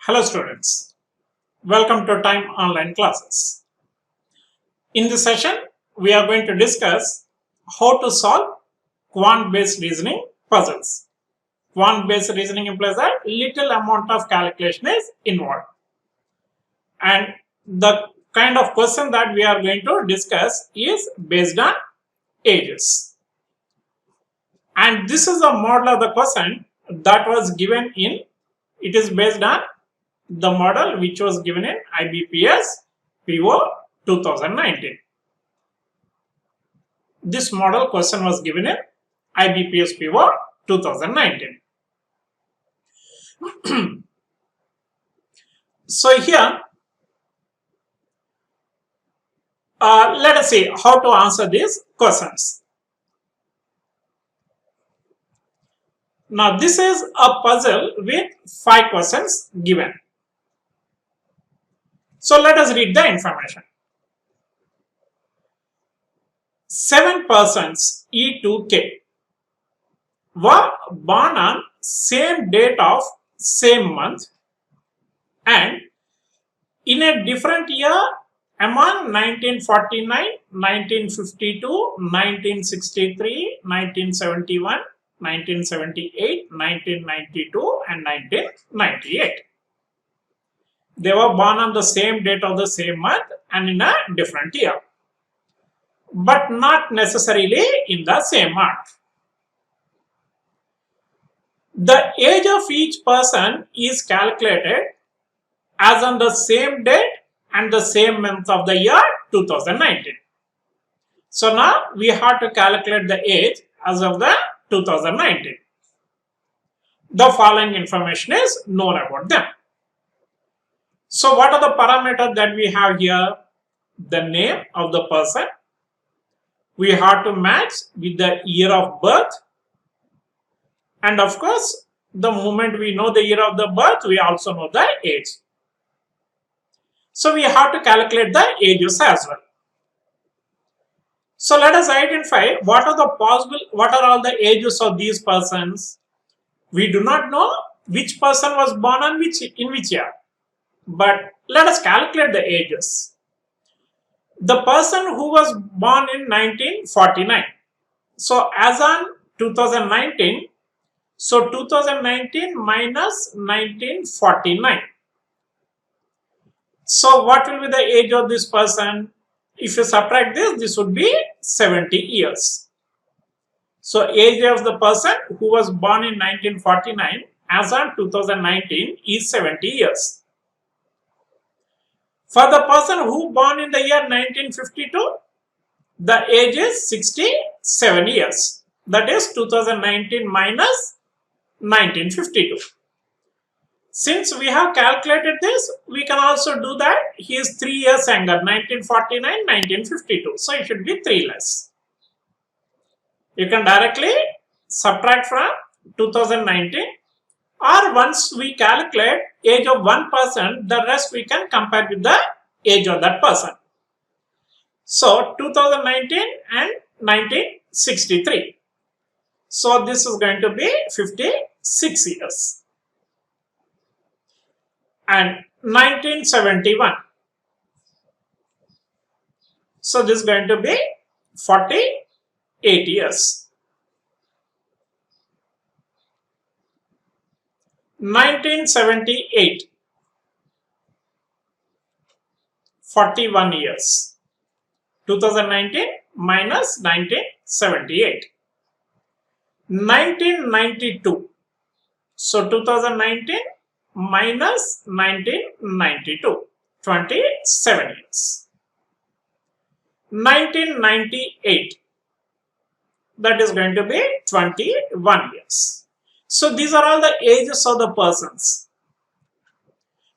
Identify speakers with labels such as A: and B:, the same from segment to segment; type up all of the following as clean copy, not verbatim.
A: Hello students, welcome to Time Online Classes. In this session, we are going to discuss how to solve quant-based reasoning puzzles. Quant-based reasoning implies that little amount of calculation is involved. And the kind of question that we are going to discuss is based on ages. And this is a model of the question that was given in, it is based on the model which was given in IBPS PO 2019. This model question was given in IBPS PO 2019. So here, let us see how to answer these questions. Now this is a puzzle with 5 questions given. So let us read the information. 7 persons E2K were born on same date of same month and in a different year among 1949, 1952, 1963, 1971, 1978, 1992 and 1998. They were born on the same date of the same month and in a different year, but not necessarily in the same month. The age of each person is calculated as on the same date and the same month of the year 2019. So now we have to calculate the age as of the 2019. The following information is known about them. So what are the parameters that we have here? The name of the person. We have to match with the year of birth. And of course, the moment we know the year of the birth, we also know the age. So we have to calculate the ages as well. So let us identify what are all the ages of these persons. We do not know which person was born on in which year, but let us calculate the ages. The person who was born in 1949. So as on 2019, so 2019 minus 1949. So what will be the age of this person? If you subtract this would be 70 years. So age of the person who was born in 1949 as on 2019 is 70 years. For the person who born in the year 1952, the age is 67 years. That is 2019 minus 1952. Since we have calculated this, we can also do that. He is 3 years younger, 1949, 1952. So it should be 3 less. You can directly subtract from 2019, or once we calculate age of one person, the rest we can compare with the age of that person. So 2019 and 1963. So this is going to be 56 years. And 1971. So this is going to be 48 years. 1978. 41 years. 2019 minus 1978. 1992. So 2019 minus 1992, 27 years. 1998, that is going to be 21 years. So these are all the ages of the persons.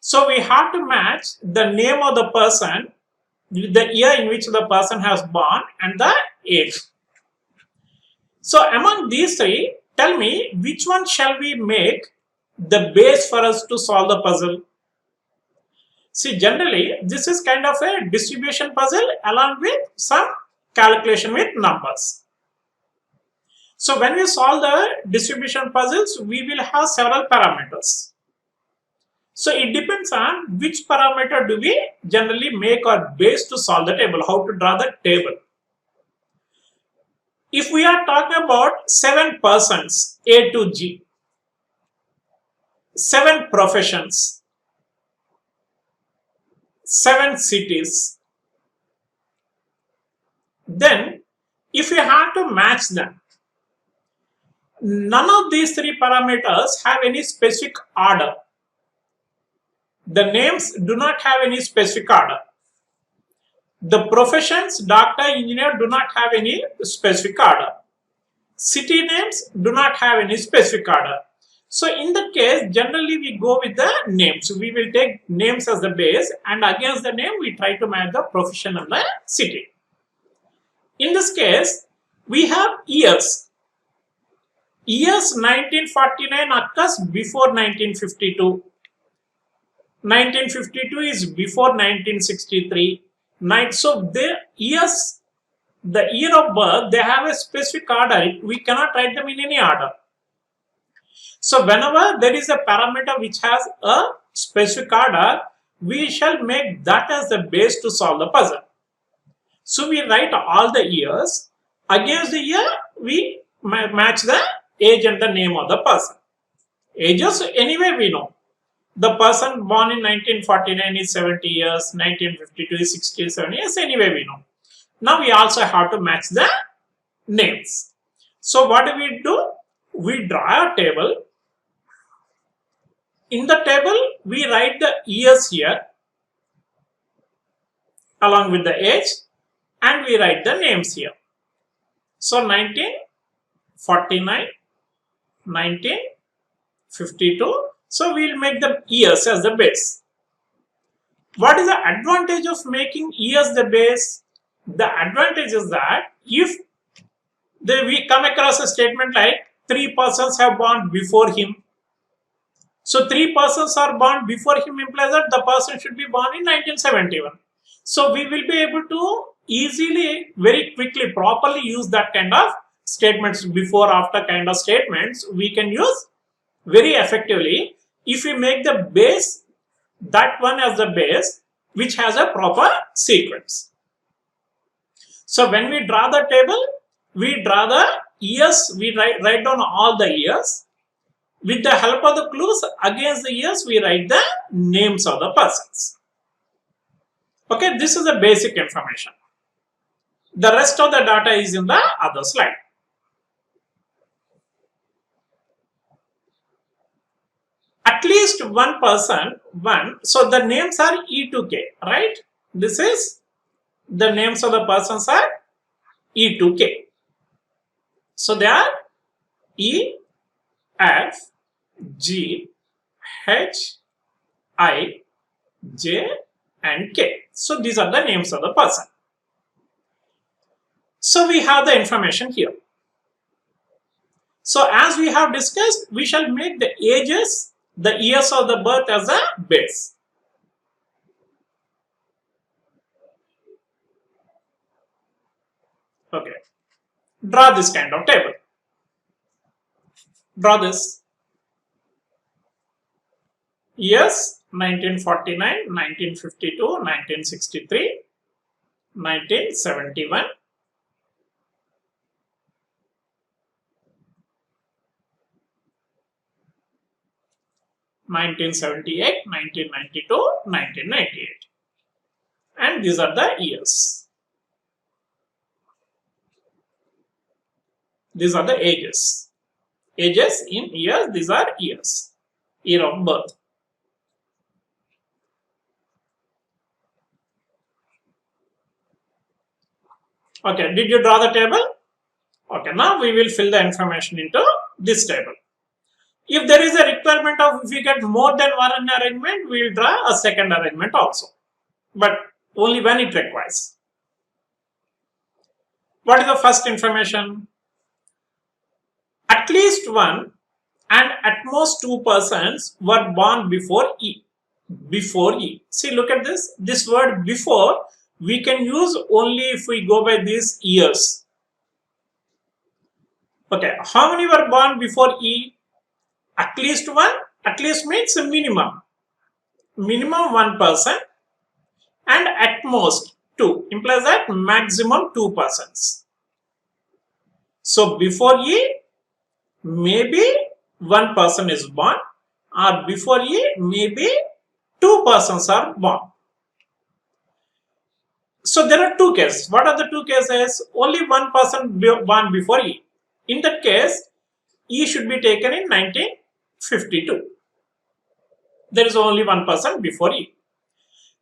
A: So we have to match the name of the person with the year in which the person has born and the age. So among these three, tell me which one shall we make the base for us to solve the puzzle. See, generally this is kind of a distribution puzzle along with some calculation with numbers. So when we solve the distribution puzzles, we will have several parameters. So it depends on which parameter do we generally make our base to solve the table, how to draw the table. If we are talking about 7 persons, A to G, 7 professions, 7 cities, then if we have to match them, none of these 3 parameters have any specific order. The names do not have any specific order. The professions, doctor, engineer, do not have any specific order. City names do not have any specific order. So in that case, generally we go with the names. We will take names as the base, and against the name we try to match the profession and the city. In this case, we have years. Years 1949 occurs before 1952. 1952 is before 1963. So the years, the year of birth, they have a specific order. We cannot write them in any order. So whenever there is a parameter which has a specific order, we shall make that as the base to solve the puzzle. So we write all the years. Against the year, we match the age and the name of the person. Ages, anyway, we know. The person born in 1949 is 70 years, 1952 is 67 years, anyway we know. Now we also have to match the names. So what do? We draw a table. In the table, we write the years here along with the age, and we write the names here. So 1949, 1952. So we will make the years as the base. What is the advantage of making years the base? The advantage is that if we come across a statement like 3 persons have born before him. So 3 persons are born before him implies that the person should be born in 1971. So we will be able to easily, very quickly, properly use that kind of statements, before, after kind of statements. We can use very effectively if we make the base, that one as the base, which has a proper sequence. So when we draw the table, we draw the years, we write down all the years. With the help of the clues, against the years, we write the names of the persons. Okay, this is the basic information. The rest of the data is in the other slide. At least one person, so the names are E to K, right? This is the names of the persons are E to K. So they are E, F, G, H, I, J, and K. So these are the names of the person. So we have the information here. So as we have discussed, we shall make the ages, the years of the birth as a base. Okay. Draw this kind of table. Draw this. Years 1949, 1952, 1963, 1971. 1978, 1992, 1998. And these are the years. These are the ages. Ages in years, these are years. Year of birth. Okay, did you draw the table? Okay, now we will fill the information into this table. If there is a requirement of, if we get more than one arrangement, we will draw a second arrangement also. But only when it requires. What is the first information? At least one and at most 2 persons were born before E. Before E. See, look at this. This word before, we can use only if we go by these years. Okay, how many were born before E? At least one. At least means a minimum. minimum one person and at most two, implies that maximum two persons. So before E, maybe one person is born, or before E, maybe two persons are born. So there are two cases. What are the two cases? Only one person born before E. In that case, E should be taken in 1952. There is only one person before E.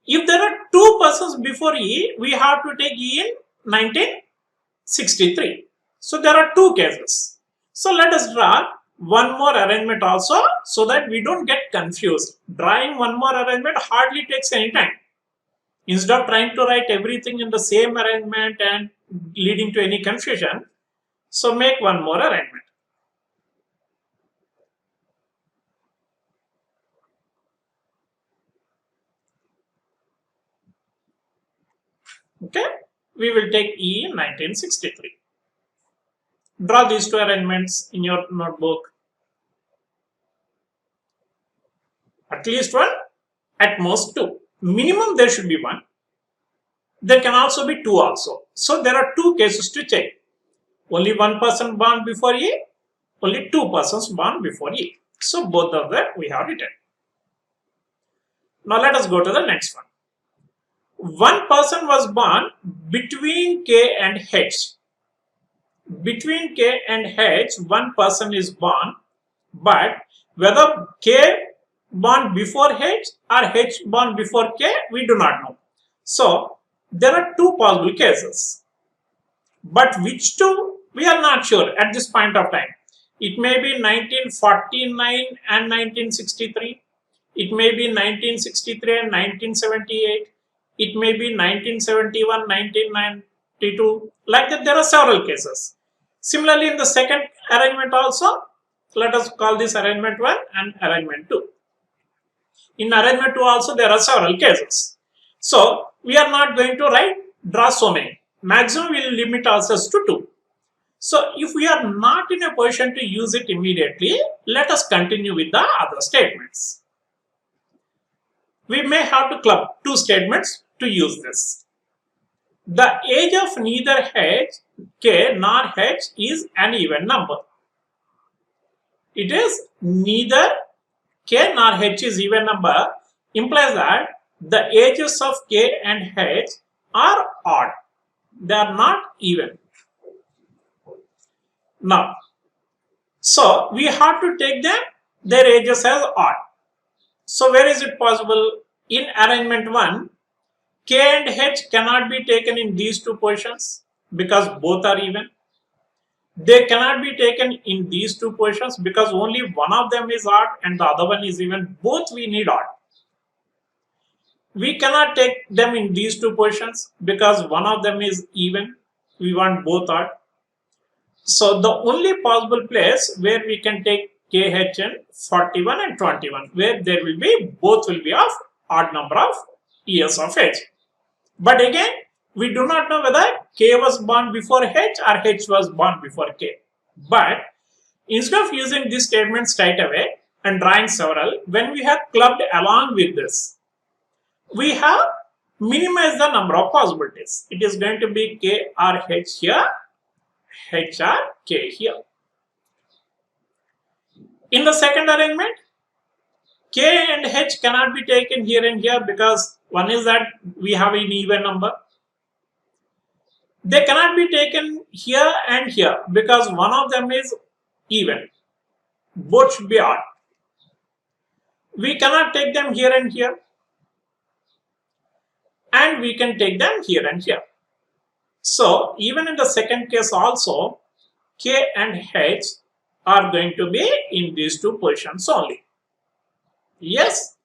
A: If there are two persons before E, we have to take E in 1963. So there are two cases. So let us draw one more arrangement also so that we don't get confused. Drawing one more arrangement hardly takes any time. Instead of trying to write everything in the same arrangement and leading to any confusion, so make one more arrangement. Okay, we will take E in 1963. Draw these two arrangements in your notebook. At least one, at most two. Minimum there should be one. There can also be two also. So there are two cases to check. Only one person born before E, only two persons born before E. So both of them we have written. Now let us go to the next one. One person was born between K and H. Between K and H, one person is born, but whether K born before H or H born before K, we do not know. So there are two possible cases, but which two we are not sure at this point of time. It may be 1949 and 1963. It may be 1963 and 1978. It may be 1971, 1992. Like that, there are several cases. Similarly, in the second arrangement also, let us call this arrangement 1 and arrangement 2. In arrangement 2 also, there are several cases. So, we are not going to draw so many. Maximum we will limit ourselves to 2. So, if we are not in a position to use it immediately, let us continue with the other statements. We may have to club two statements to use this. The age of neither H, K nor H is an even number. It is neither K nor H is even number implies that the ages of K and H are odd. They are not even. Now, so we have to take them, their ages as odd. So where is it possible? In arrangement 1, K and H cannot be taken in these two positions because both are even. They cannot be taken in these two positions because only one of them is odd and the other one is even. Both we need odd. We cannot take them in these two positions because one of them is even. We want both odd. So the only possible place where we can take KH in 41 and 21, where there will be both will be of odd number of years of age. But again, we do not know whether K was born before H or H was born before K. But instead of using this statement straight away and drawing several, when we have clubbed along with this, we have minimized the number of possibilities. It is going to be K or H here, H or K here. In the second arrangement, K and H cannot be taken here and here because one is that we have an even number. They cannot be taken here and here because one of them is even. Both should be odd. We cannot take them here and here. And we can take them here and here. So even in the second case also, K and H are going to be in these two positions only. Yes?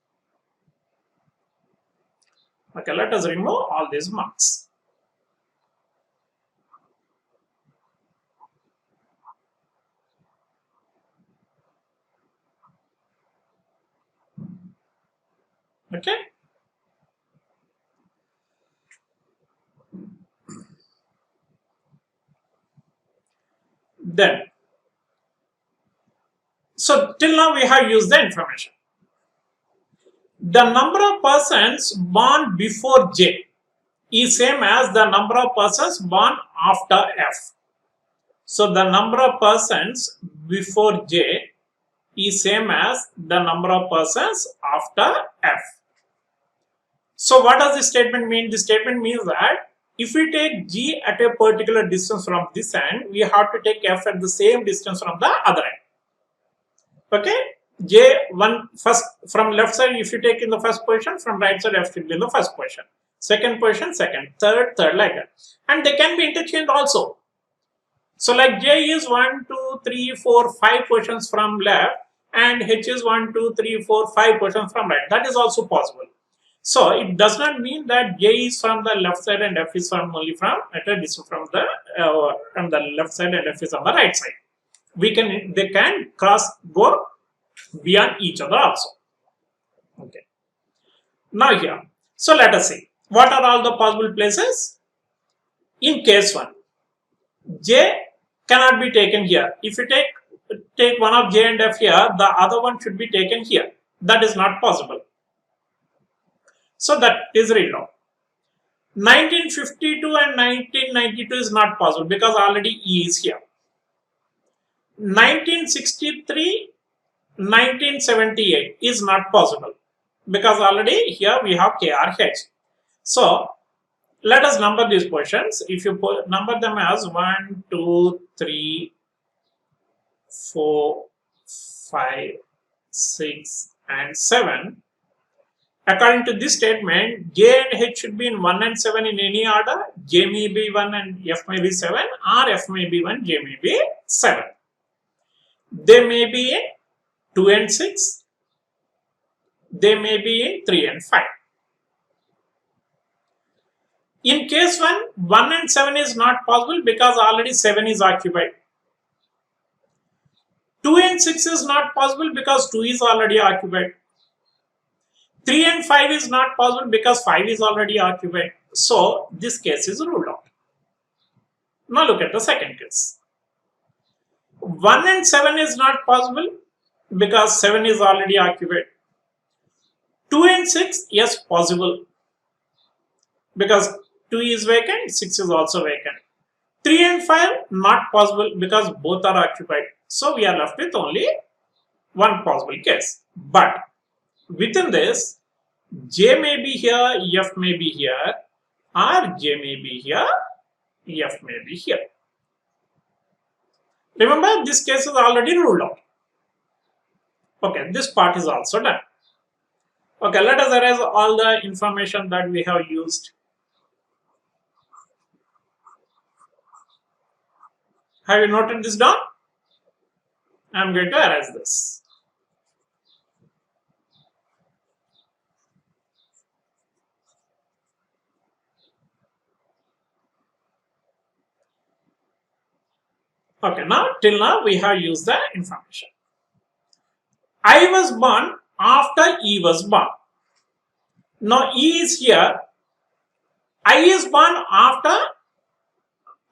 A: Okay, let us remove all these marks. Okay? Then, so till now we have used the information. the number of persons born before J is same as the number of persons born after F. So the number of persons before J is same as the number of persons after F. So what does this statement mean? This statement means that if we take G at a particular distance from this end, we have to take F at the same distance from the other end. Okay, J1 first from left side, if you take in the first position, from right side F should be in the first position, second position second, third like that, and they can be interchanged also. So like J is 1 2 3 4 5 positions from left, and H is 1 2 3 4 5 positions from right. That is also possible. So it does not mean that J is from the left side and F is only from at a distance from the left side and F is on the right side. They can go beyond each other also. Okay. Now here, so let us see what are all the possible places. In case 1, J cannot be taken here. If you take one of J and F here, the other one should be taken here. That is not possible. So that is ruled out. 1952 and 1992 is not possible because already E is here. 1963, 1978 is not possible because already here we have KRH. So let us number these positions. If you number them as 1, 2, 3, 4, 5, 6, and 7. According to this statement, J and H should be in 1 and 7 in any order. J may be 1 and F may be 7, or F may be 1, J may be 7. They may be in 2 and 6. They may be in 3 and 5. In case 1 and 7 is not possible because already 7 is occupied. 2 and 6 is not possible because 2 is already occupied. 3 and 5 is not possible because 5 is already occupied. So this case is ruled out. Now look at the second case. 1 and 7 is not possible because 7 is already occupied. 2 and 6, yes, possible because 2 is vacant, 6 is also vacant. 3 and 5, not possible because both are occupied. So we are left with only one possible case. But within this, J may be here, F may be here, or J may be here, F may be here. Remember, this case is already ruled out. Okay, this part is also done. Okay, let us erase all the information that we have used. Have you noted this down? I am going to erase this. Okay, now till now we have used the information. I was born after E was born. Now E is here. I is born after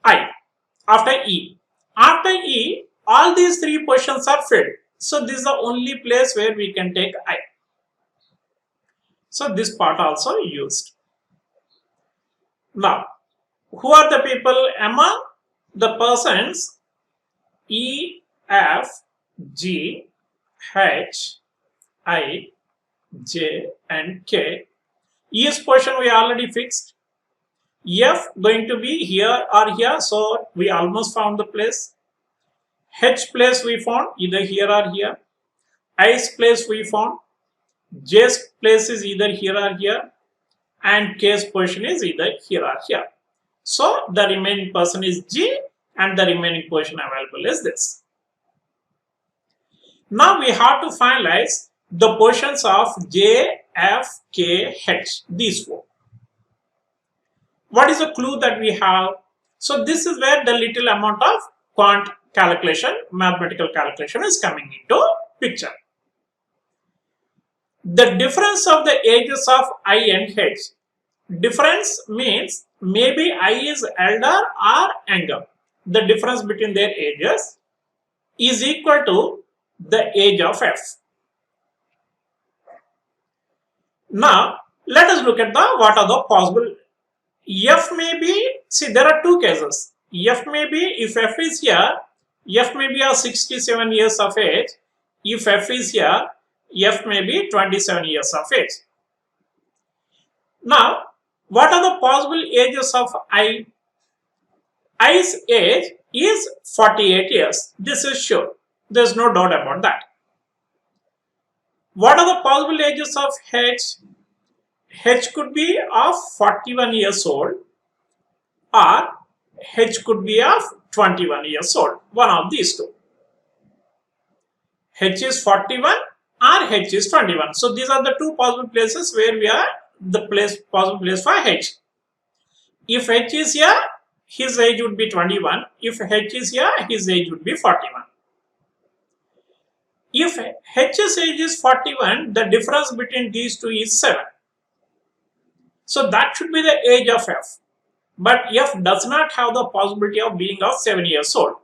A: I, after E. After E, all these three positions are filled. So this is the only place where we can take I. So this part also used. Now, who are the people among the persons E, F, G, H, I, J, and K? E's position we already fixed. F going to be here or here, so we almost found the place. H place we found either here or here. I's place we found. J's place is either here or here, and K's position is either here or here. So the remaining person is G, and the remaining position available is this. Now we have to finalize the positions of J, F, K, H, these four. What is the clue that we have? So this is where the little amount of quant calculation, mathematical calculation is coming into picture. The difference of the ages of I and H. Difference means maybe I is elder or younger. The difference between their ages is equal to the age of F. Now, let us look at what are the possible. F may be, see, there are two cases. F may be, if F is here, F may be of 67 years of age. If F is here, F may be 27 years of age. Now, what are the possible ages of I? I's age is 48 years. This is sure. There is no doubt about that. What are the possible ages of H? H could be of 41 years old, or H could be of 21 years old. One of these two. H is 41 or H is 21. So these are the two possible places where we are the possible place for H. If H is here, his age would be 21. If H is here, his age would be 41. If H's age is 41, the difference between these two is 7. So that should be the age of F. But F does not have the possibility of being of 7 years old.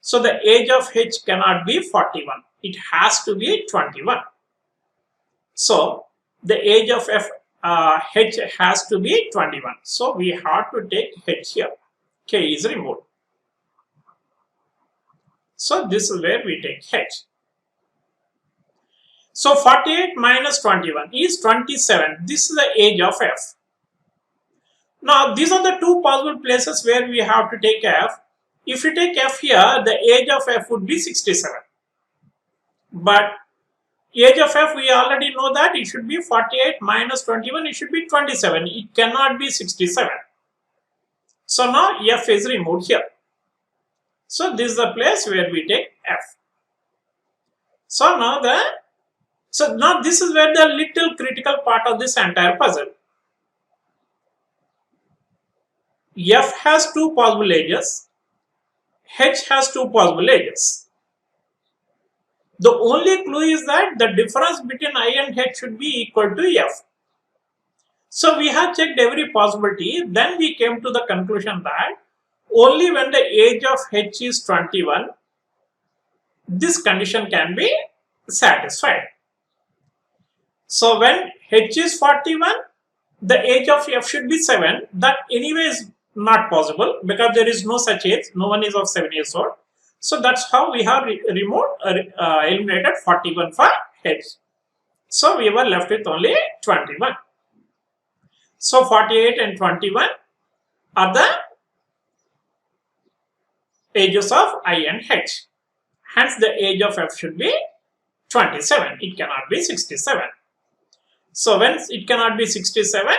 A: So the age of H cannot be 41. It has to be 21. So the age of H has to be 21. So we have to take H here. K is removed. So this is where we take H. So 48 minus 21 is 27. This is the age of F. Now these are the two possible places where we have to take F. If you take F here, the age of F would be 67. But age of F, we already know that it should be 48 minus 21, it should be 27. It cannot be 67. So now F is removed here. So this is the place where we take F. So now this is where the little critical part of this entire puzzle. F has two possible ages. H has two possible ages. The only clue is that the difference between I and H should be equal to F. So we have checked every possibility. Then we came to the conclusion that only when the age of H is 21, this condition can be satisfied. So when H is 41, the age of F should be 7. That anyway is not possible because there is no such age. No one is of 7 years old. So that's how we have eliminated 41 for H. So we were left with only 21. So 48 and 21 are the ages of I and H. Hence the age of F should be 27. It cannot be 67. So when it cannot be 67,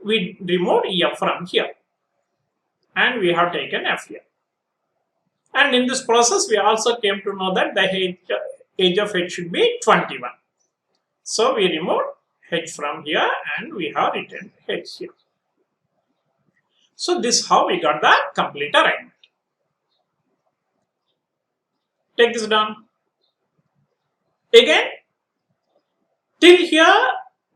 A: we remove F from here. And we have taken F here. And in this process, we also came to know that the age of H should be 21. So we removed H from here and we have written H here. So this is how we got the complete arrangement. Take this down. Again, till here,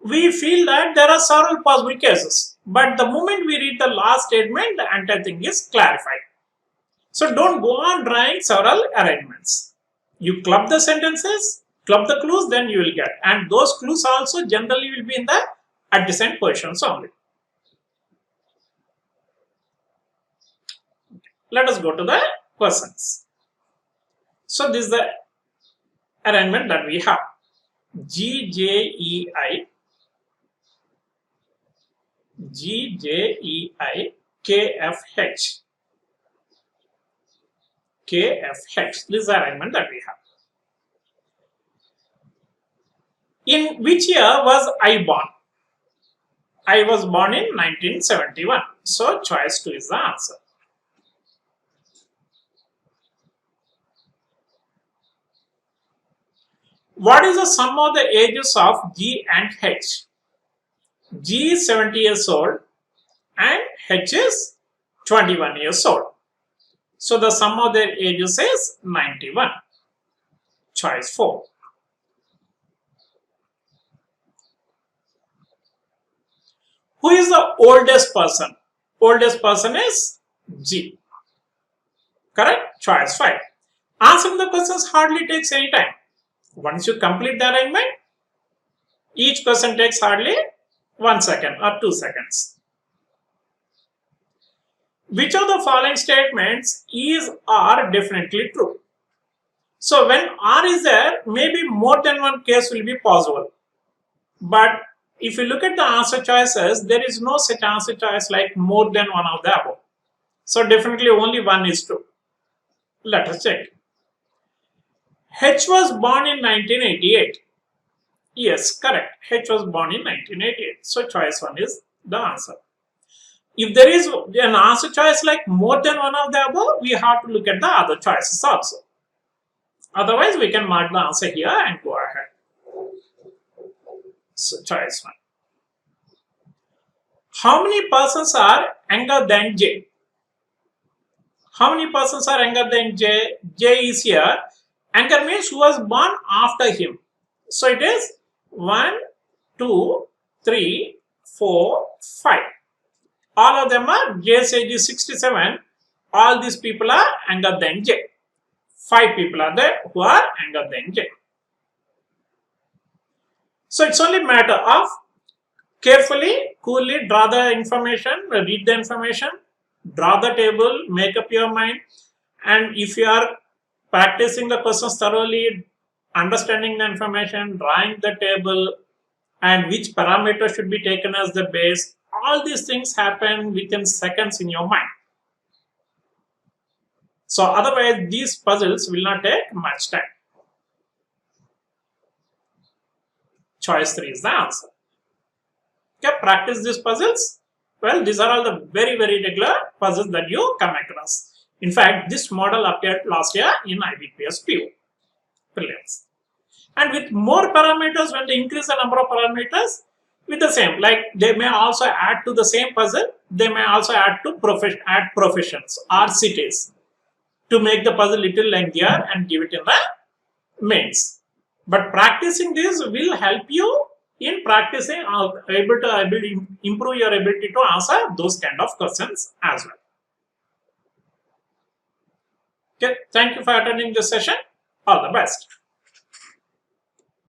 A: we feel that there are several possible cases. But the moment we read the last statement, the entire thing is clarified. So don't go on drawing several arrangements. You club the sentences, club the clues, then you will get. And those clues also generally will be in the adjacent positions only. Let us go to the questions. So this is the arrangement that we have. G, J, E, I, G, J, E, I, K, F, H. K, F, H. This is the arrangement that we have. In which year was I born? I was born in 1971. So choice 2 is the answer. What is the sum of the ages of G and H? G is 70 years old and H is 21 years old. So the sum of their ages is 91. Choice 4. Who is the oldest person? Oldest person is G. Correct? Choice 5. Answering the questions hardly takes any time. Once you complete the arrangement, Each question takes hardly 1 second or 2 seconds. Which of the following statements is or definitely true? So when or is there, maybe more than one case will be possible. But if you look at the answer choices, there is no such answer choice like more than one of the above. So definitely only one is true. Let us check. H was born in 1988. Yes, correct. H was born in 1988. So choice 1 is the answer. If there is an answer choice like more than one of the above, we have to look at the other choices also. Otherwise, we can mark the answer here and go ahead. So choice 1. How many persons are younger than J? How many persons are younger than J? J is here. Younger means who was born after him. So it is 1, 2, 3, 4, 5. All of them are J's age is 67. All these people are younger than J. 5 people are there who are younger than J. So it's only matter of carefully, coolly draw the information, read the information, draw the table, make up your mind, and if you are practicing the questions thoroughly, understanding the information, drawing the table, and which parameter should be taken as the base, all these things happen within seconds in your mind. So otherwise, these puzzles will not take much time. Choice 3 is the answer. Okay, practice these puzzles. Well, these are all the very, very regular puzzles that you come across. In fact, this model appeared last year in IBPS PO prelims. And with more parameters, when they increase the number of parameters, with the same, like they may also add to the same puzzle, they may also add to professions or cities to make the puzzle little lengthier and give it in the mains. But practicing this will help you in practicing, able to improve your ability to answer those kind of questions as well. Okay, thank you for attending this session. All the best.